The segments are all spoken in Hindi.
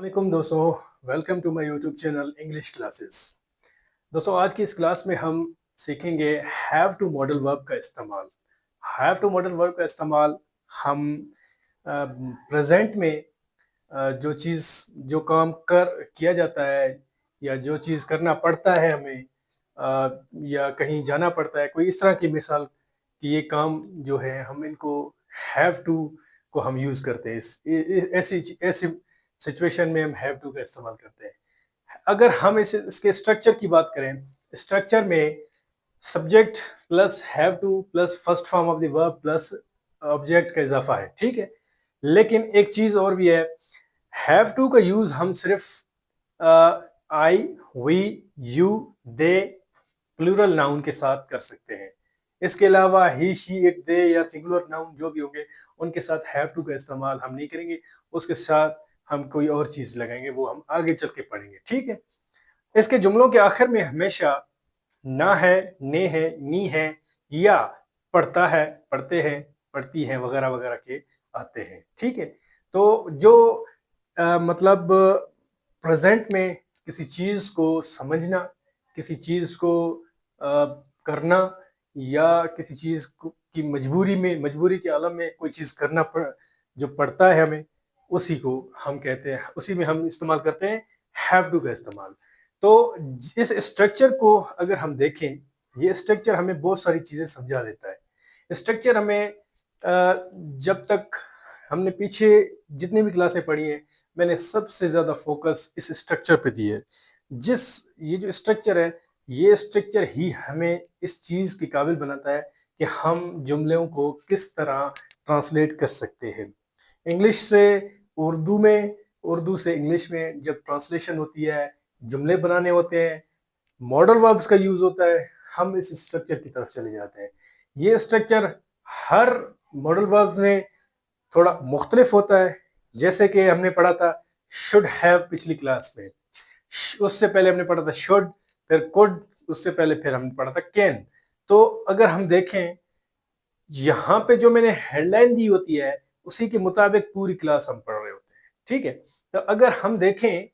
वालेकुम दोस्तों, welcome to my YouTube channel English classes. दोस्तों, आज की इस क्लास में हम सीखेंगे हैव टू मॉडल वर्ब का इस्तेमाल। हैव टू मॉडल वर्ब का इस्तेमाल हम प्रेजेंट में जो चीज़ जो काम कर किया जाता है या जो चीज़ करना पड़ता है हमें, या कहीं जाना पड़ता है, कोई इस तरह की मिसाल कि ये काम जो है हम इनको हैव टू को हम यूज़ करते हैं। ऐसी ऐसी सिचुएशन में हम हैव टू का इस्तेमाल करते हैं। अगर हम इसके स्ट्रक्चर की बात करें, स्ट्रक्चर में subject plus have to plus first form of the verb plus object का इजाफा है, ठीक है। लेकिन एक चीज और भी है, हैव टू का यूज हम सिर्फ I, we, you, they, plural noun के साथ कर सकते हैं। इसके अलावा ही, शी, इट, दे या सिंगुलर नाउन जो भी होंगे उनके साथ हैव टू का इस्तेमाल हम नहीं करेंगे। उसके साथ हम कोई और चीज लगाएंगे, वो हम आगे चल के पढ़ेंगे, ठीक है। इसके जुमलों के आखिर में हमेशा ना है, ने है, नी है या पढ़ता है, पढ़ते हैं, पढ़ती हैं वगैरह वगैरह के आते हैं, ठीक है। तो जो मतलब प्रेजेंट में किसी चीज को समझना, किसी चीज को करना या किसी चीज की मजबूरी में, मजबूरी के आलम में कोई चीज करना जो पड़ता है हमें, उसी को हम कहते हैं, उसी में हम इस्तेमाल करते हैं हैव टू का इस्तेमाल। तो इस स्ट्रक्चर को अगर हम देखें, ये स्ट्रक्चर हमें बहुत सारी चीजें समझा देता है। स्ट्रक्चर हमें जब तक हमने पीछे जितनी भी क्लासें पढ़ी हैं, मैंने सबसे ज्यादा फोकस इस स्ट्रक्चर पे दी है। ये जो स्ट्रक्चर है, ये स्ट्रक्चर ही हमें इस चीज के काबिल बनाता है कि हम जुमलों को किस तरह ट्रांसलेट कर सकते हैं। इंग्लिश से उर्दू में, उर्दू से इंग्लिश में जब ट्रांसलेशन होती है, जुमले बनाने होते हैं, मॉडल वर्ब्स का यूज होता है, हम इस स्ट्रक्चर की तरफ चले जाते हैं। ये स्ट्रक्चर हर मॉडल वर्ब्स में थोड़ा मुख्तलिफ होता है। जैसे कि हमने पढ़ा था शुड हैव पिछली क्लास में, उससे पहले हमने पढ़ा था शुड, फिर कुड, उससे पहले फिर हमने पढ़ा था कैन। तो अगर हम देखें, यहाँ पे जो मैंने हेडलाइन दी होती है उसी के मुताबिक पूरी क्लास हम पढ़ रहे होते हैं, ठीक है। तो अगर हम देखें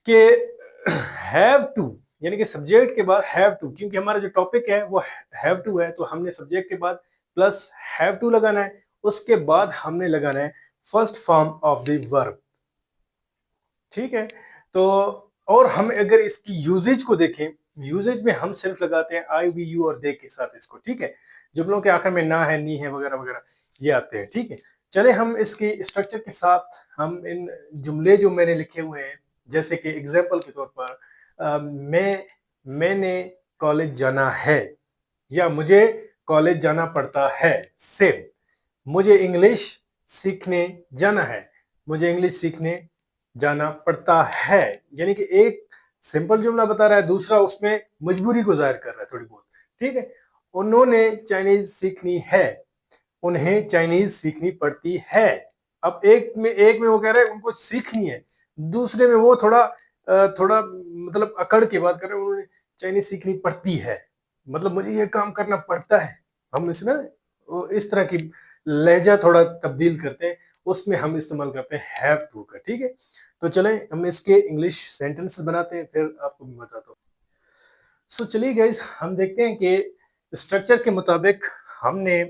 कि हैव टू यानी कि सब्जेक्ट के बाद हैव टू, क्योंकि हमारा जो टॉपिक है वो हैव टू है, तो हमने सब्जेक्ट के बाद प्लस हैव टू लगाना है, उसके बाद हमने लगाना है first form of the verb, ठीक है। तो और हम अगर इसकी यूजेज को देखें, यूजेज में हम सिर्फ लगाते हैं आई, वी, यू और दे के साथ इसको, ठीक है। जुमलों के आखिर में ना है, नी है वगैरह वगैरह ये आते हैं, ठीक है। चले हम इसकी स्ट्रक्चर के साथ हम इन जुमले जो मैंने लिखे हुए हैं, जैसे कि एग्जाम्पल के तौर पर मैंने कॉलेज जाना है या मुझे कॉलेज जाना पड़ता है। सेम, मुझे इंग्लिश सीखने जाना है, मुझे इंग्लिश सीखने जाना पड़ता है। यानी कि एक सिंपल जुमला बता रहा है, दूसरा उसमें मजबूरी को जाहिर कर रहा है थोड़ी बहुत, ठीक है। उन्होंने चाइनीज सीखनी है, उन्हें चाइनीज सीखनी पड़ती है। अब एक में वो कह रहा है उनको सीखनी है, दूसरे में वो थोड़ा मतलब अकड़ के बात कर रहे हैं, उन्होंने चाइनीज सीखनी पड़ती है, मतलब मुझे ये काम करना पड़ता है। हम इसमें इस तरह की लहजा थोड़ा तब्दील करते हैं, उसमें हम इस्तेमाल करते हैं हैव टू का, ठीक है। तो चलें हम इसके इंग्लिश सेंटेंस बनाते हैं, फिर आपको मैं बताता हूँ। सो चलिए गाइस, हम देखते हैं कि स्ट्रक्चर के मुताबिक हमने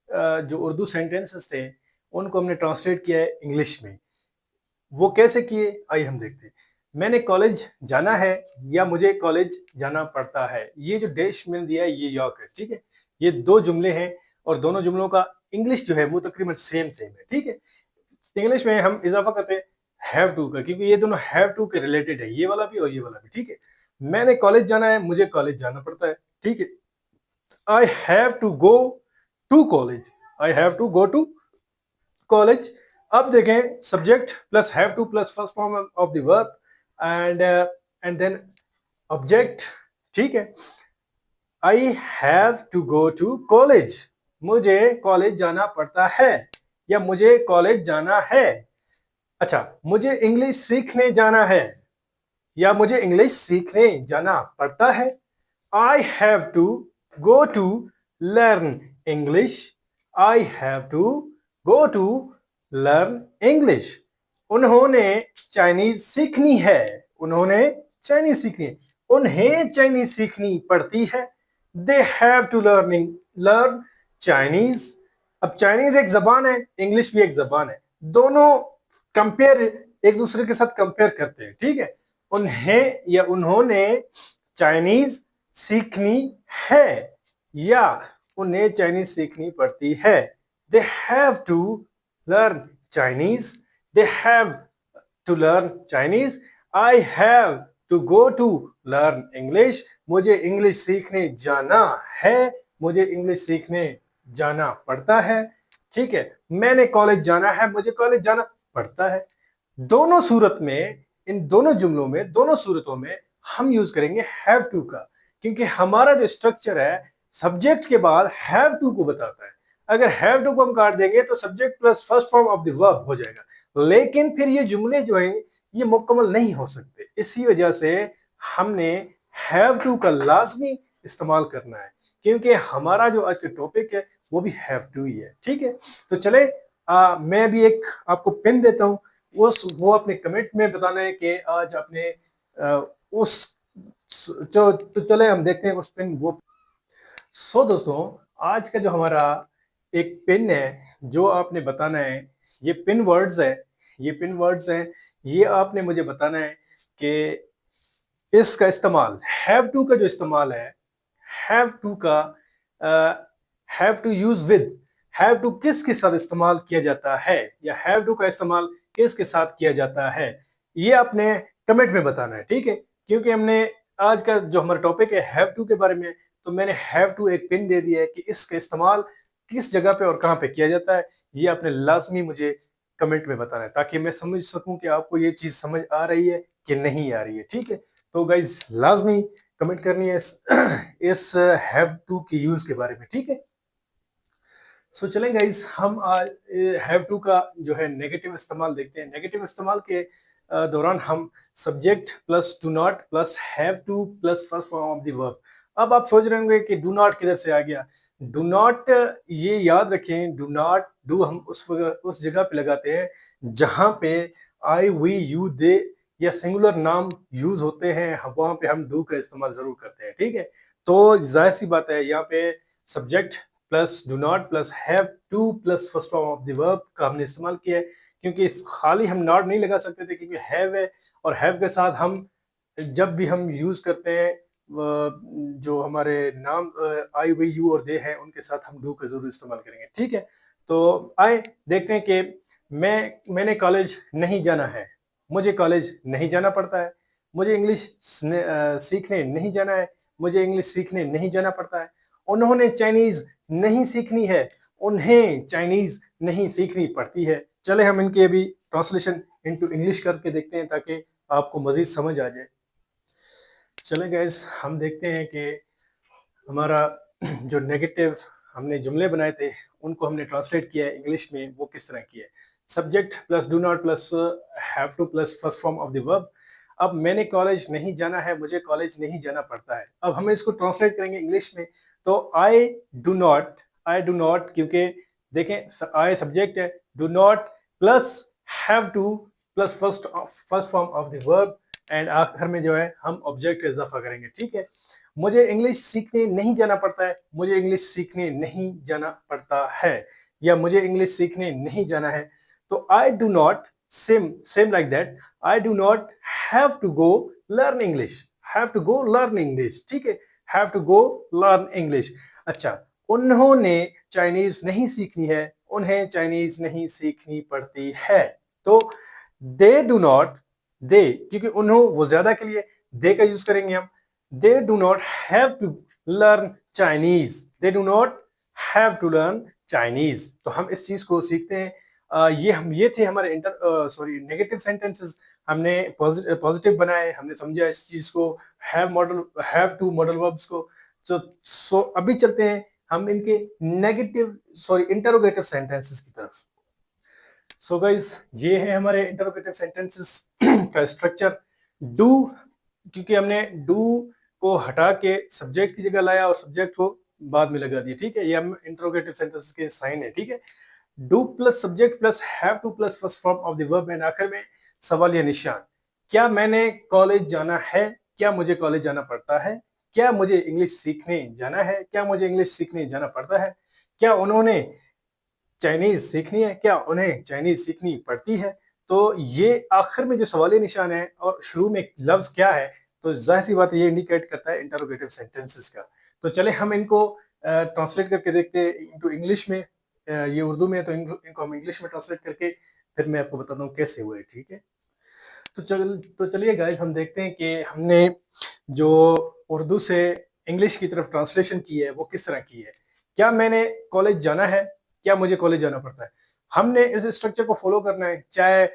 जो उर्दू सेंटेंसेस थे उनको हमने ट्रांसलेट किया है इंग्लिश में। वो कैसे किए, आइए हम देखते हैं। मैंने कॉलेज जाना है या मुझे कॉलेज जाना पड़ता है, ये जो डैश मैंने दिया है ये यॉक है, ठीक है। ये दो जुमले हैं और दोनों जुमलों का इंग्लिश जो है वो तकरीबन सेम सेम है, ठीक है। इंग्लिश में हम इजाफा करते हैं हैव टू का, क्योंकि ये दोनों हैव टू के रिलेटेड है, ये वाला भी और ये वाला भी, ठीक है। मैंने कॉलेज जाना है, मुझे कॉलेज जाना पड़ता है, ठीक है। I have to go to college, I have to go to college. अब देखें, subject plus have to plus first form of the verb and then object, ठीक है। I have to go to college, मुझे कॉलेज जाना पड़ता है या मुझे कॉलेज जाना है। अच्छा, मुझे इंग्लिश सीखने जाना है या मुझे इंग्लिश सीखने जाना पड़ता है। I have to go to learn English, I have to go to learn English. उन्होंने चाइनीज सीखनी है, उन्होंने चाइनीज सीखनी है, उन्हें चाइनीज सीखनी पड़ती है। They have to learn Chinese. अब चाइनीज एक जबान है, इंग्लिश भी एक जबान है, दोनों कंपेयर, एक दूसरे के साथ कंपेयर करते हैं, ठीक है। उन्हें या उन्होंने चाइनीज सीखनी है या उन्हें चाइनीज सीखनी पड़ती है। They have to learn Chinese, they have to learn Chinese. I have to go to learn English, मुझे इंग्लिश सीखने जाना है, मुझे इंग्लिश सीखने जाना पड़ता है, ठीक है। मैंने कॉलेज जाना है, मुझे कॉलेज जाना पड़ता है। दोनों सूरत में, इन दोनों जुमलों में, दोनों सूरतों में हम यूज करेंगे हैव टू का, क्योंकि हमारा जो स्ट्रक्चर है सब्जेक्ट के बाद हैव टू को बताता है। अगर हैव टू को हम काट देंगे तो subject plus first form of the verb हो जाएगा, लेकिन फिर ये जुमले जो हैं ये मुकम्मल नहीं हो सकते। इसी वजह से हमने हैव टू का लाजमी इस्तेमाल करना है, क्योंकि हमारा जो आज का टॉपिक है वो भी हैव टू ही है, ठीक है। तो चले मैं भी एक आपको पिन देता हूं, वो अपने कमेंट में बताना है कि आज आपने उस जो, तो चले हम देखते हैं उस पिन वो। सो दोस्तों, आज का जो हमारा एक पिन है जो आपने बताना है, ये पिन वर्ड्स है, ये पिन वर्ड्स हैं, ये आपने मुझे बताना है कि इसका इस्तेमाल, हैव टू का जो इस्तेमाल है, हैव टू का have to use with, have to किसके साथ इस्तेमाल किया जाता है या हैव टू का इस्तेमाल किसके साथ किया जाता है, ये आपने कमेंट में बताना है, ठीक है। क्योंकि हमने आज का जो हमारा टॉपिक है हैव टू के बारे में, तो मैंने हैव टू एक पिन दे दिया है कि इसका इस्तेमाल किस जगह पे और कहाँ पे किया जाता है, ये आपने लाजमी मुझे कमेंट में बताना है ताकि मैं समझ सकूं कि आपको ये चीज समझ आ रही है कि नहीं आ रही है, ठीक है। तो गाइज लाजमी कमेंट करनी है इस हैव टू के यूज के बारे में, ठीक है। सो चलें गाइज, हम आज हैव टू का जो है नेगेटिव इस्तेमाल देखते हैं। नेगेटिव इस्तेमाल के दौरान हम subject plus do not plus have to plus first form of the verb. अब आप सोच रहे होंगे कि डू नॉट किधर से आ गया। डू नॉट, ये याद रखें, डू नॉट, डू हम उस जगह पे लगाते हैं जहां पे आई वी यू दे या सिंगुलर नाम यूज होते हैं, वहां पे हम डू का इस्तेमाल जरूर करते हैं, ठीक है। तो जाहिर सी बात है यहाँ पे subject plus do not plus have to plus first form of the verb का हमने इस्तेमाल किया है, क्योंकि खाली हम नॉट नहीं लगा सकते थे क्योंकि हैव है, और हैव के साथ हम जब भी हम यूज करते हैं जो हमारे नाम आई वी यू और दे हैं उनके साथ हम डू का जरूर इस्तेमाल करेंगे, ठीक है। तो आए देखते हैं कि मैंने कॉलेज नहीं जाना है, मुझे कॉलेज नहीं जाना पड़ता है, मुझे इंग्लिश सीखने नहीं जाना है, मुझे इंग्लिश सीखने नहीं जाना पड़ता है, उन्होंने चाइनीज नहीं सीखनी है, उन्हें चाइनीज नहीं सीखनी पड़ती है। चले हम इनके अभी ट्रांसलेशन इनटू इंग्लिश करके देखते हैं ताकि आपको मजीद समझ आ जाए। चले गैस, हम देखते हैं कि हमारा जो नेगेटिव हमने जुमले बनाए थे उनको हमने ट्रांसलेट किया है इंग्लिश में, वो किस तरह किया है। Subject plus do not plus have to plus first form of the verb. अब मैंने कॉलेज नहीं जाना है, मुझे कॉलेज नहीं जाना पड़ता है। अब हम इसको ट्रांसलेट करेंगे इंग्लिश में, तो I do not, I do not, क्योंकि देखें आई सब्जेक्ट है, do not plus have to plus first form of the verb, and आखिर में जो है हम ऑब्जेक्ट का इजाफा करेंगे, ठीक है। मुझे इंग्लिश सीखने नहीं जाना पड़ता है, मुझे इंग्लिश सीखने नहीं जाना पड़ता है, या मुझे इंग्लिश सीखने नहीं जाना है। तो I do not, same like that, I do not have to go learn English, have to go learn English, ठीक है, have to go learn English. अच्छा, उन्होंने चाइनीज नहीं सीखनी है, उन्हें चाइनीज नहीं सीखनी पड़ती है। तो दे डू नॉट, दे क्योंकि उन्हों वो ज्यादा के लिए दे का यूज करेंगे हम। They do not have to learn Chinese. They do not have to learn Chinese. तो हम इस चीज को सीखते हैं। ये थे हमारे नेगेटिव सेंटेंसेस। हमने पॉजिटिव बनाए, हमने समझा इस चीज को, हैव टू मॉडल वर्ब्स को। सो अभी चलते हैं हम इनके इंटरोगेटिव सेंटेंसेस की तरफ। सो गाइस, ये है हमारे इंटरोगेटिव सेंटेंसेस का स्ट्रक्चर। डू, क्योंकि हमने डू को हटा के सब्जेक्ट की जगह लाया और सब्जेक्ट को बाद में लगा दिया, ठीक है। ये हम इंटरोगेटिव सेंटेंस के साइन है, ठीक है। Do plus subject plus have to plus first form of the verb and आखिर में सवाल या निशान। क्या मैंने कॉलेज जाना है? क्या मुझे कॉलेज जाना पड़ता है? क्या मुझे इंग्लिश सीखने जाना है? क्या मुझे इंग्लिश सीखने जाना पड़ता है? क्या उन्होंने चाइनीज सीखनी है? क्या उन्हें चाइनीज सीखनी पड़ती है? तो ये आखिर में जो सवाली निशान है और शुरू में लफ्ज क्या है, तो जाहिर सी बात है ये इंडिकेट करता है इंटरोगेटिव सेंटेंसेस का। तो चले हम इनको ट्रांसलेट करके देखते हैं इनटू इंग्लिश में। ये उर्दू में है तो इनको हम इंग्लिश में ट्रांसलेट करके फिर मैं आपको बताता हूँ कैसे हुए, ठीक है। तो चलिए गाइस हम देखते हैं कि हमने जो उर्दू से इंग्लिश की तरफ ट्रांसलेशन की है वो किस तरह की है। क्या मैंने कॉलेज जाना है? क्या मुझे कॉलेज जाना पड़ता है? हमने इस स्ट्रक्चर को फॉलो करना है, चाहे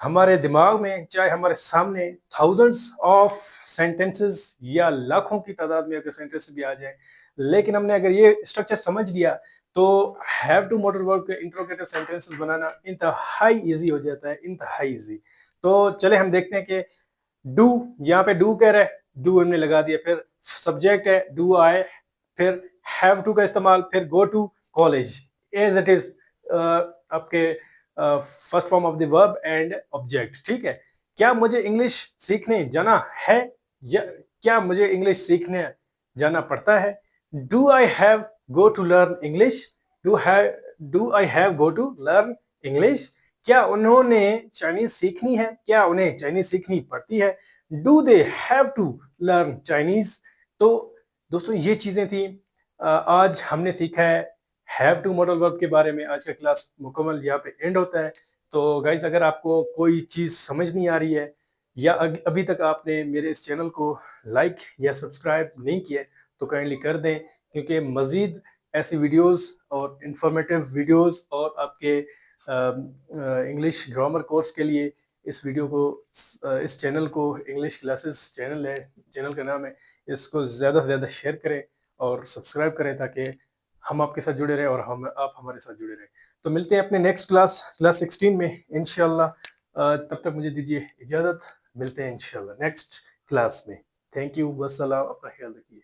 हमारे दिमाग में, चाहे हमारे सामने थाउजेंड्स ऑफ सेंटेंसेस या लाखों की तादाद में अगर सेंटेंस भी आ जाए, लेकिन हमने अगर ये स्ट्रक्चर समझ लिया तो हैव टू मॉडल वर्ब के इंट्रोगेटिव सेंटेंसेस बनाना इंतहाई इजी हो जाता है, इंतहाई इजी। तो चले हम देखते हैं कि डू, यहाँ पे डू कह रहा है, डू हमने लगा दिया, फिर सब्जेक्ट है डू आई, फिर हैव टू का इस्तेमाल, फिर go to college as it is आपके first form of the verb and object, ठीक है। क्या मुझे इंग्लिश सीखने जाना है या क्या मुझे इंग्लिश सीखने जाना पड़ता है? Do I have go to learn English? Do I have go to learn English? क्या उन्होंने चाइनीज सीखनी है? क्या उन्हें चाइनीज सीखनी पड़ती है? Do they have to learn Chinese? तो दोस्तों ये चीजें थी। आज हमने सीखा है हैव टू मॉडल वर्ब के बारे में। आज का क्लास मुकम्मल यहाँ पे एंड होता है। तो गाइज अगर आपको कोई चीज समझ नहीं आ रही है या अभी तक आपने मेरे इस चैनल को लाइक या सब्सक्राइब नहीं किया तो काइंडली कर दें, क्योंकि मजीद ऐसी वीडियोस और इंफॉर्मेटिव वीडियोस और आपके इंग्लिश ग्रामर कोर्स के लिए इस वीडियो को, इस चैनल को, इंग्लिश क्लासेस चैनल है, चैनल का नाम है, इसको ज़्यादा से ज़्यादा शेयर करें और सब्सक्राइब करें ताकि हम आपके साथ जुड़े रहें और हम आप हमारे साथ जुड़े रहें। तो मिलते हैं अपने नेक्स्ट क्लास 16 में इंशाल्लाह। तब तक मुझे दीजिए इजाज़त, मिलते हैं इंशाल्लाह नेक्स्ट क्लास में। थैंक यू, वस्सलाम, अपना ख्याल रखिए।